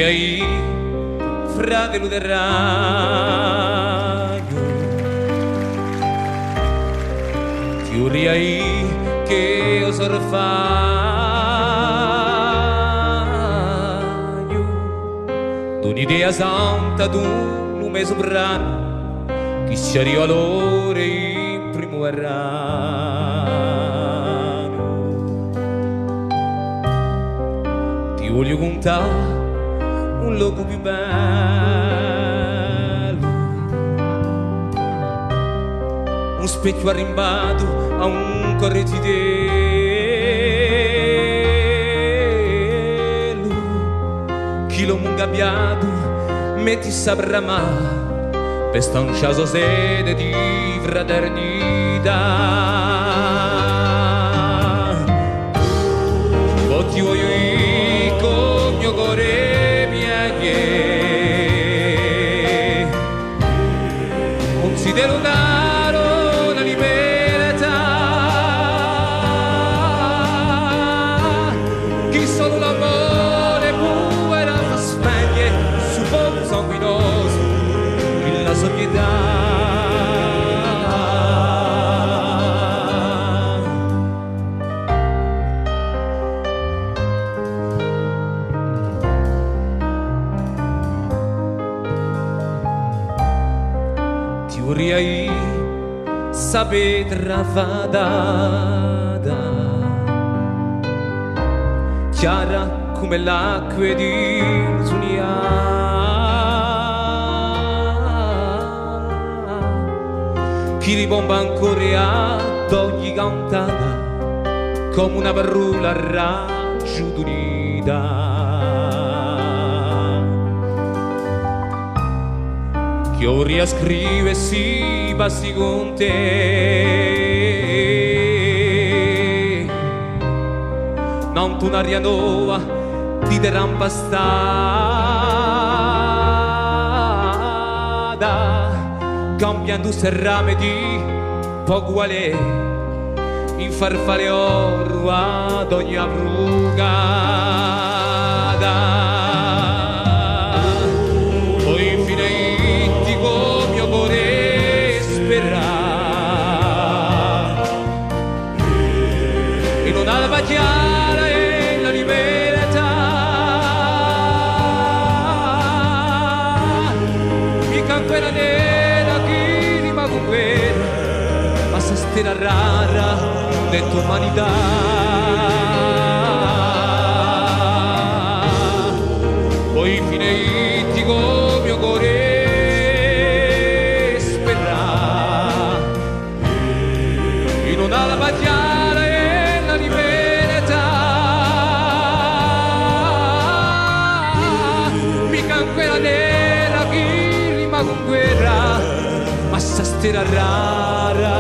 aí, fratello del ragno, ti urriai che io sorfagno d'un'idea santa d'un lume sovrano che ci arriva l'ora in primo errano. Ti voglio contare un luogo più bello, un specchio arrimbato a un correttidello, chilo mungabbiato metti saprà per sta un ciaso sede di fraternità. Oh, ti voglio io con mio cuore considero caro la libertà, chi solo l'amore pure fa spegne su poco sanguinoso in la sobrietà. Vorrei sapere travadata, chiara come l'acqua di Zunia, chi ribomba ancora ad ogni cantata come una parola raggio d'unità. Che ora scrive si passi con te, non tu un'aria nuova ti terrà impastata, cambiando serrame di poco quale in farfalle oro ad ogni abrugata. E non ha la baciara e la libertà, mica quella nera che rimane con quella, ma se stella rara dentro umanità. Poi finiti con mio cuore non ha la baciara e la libertà, mica quella nera che rima con guerra, ma sa stella rara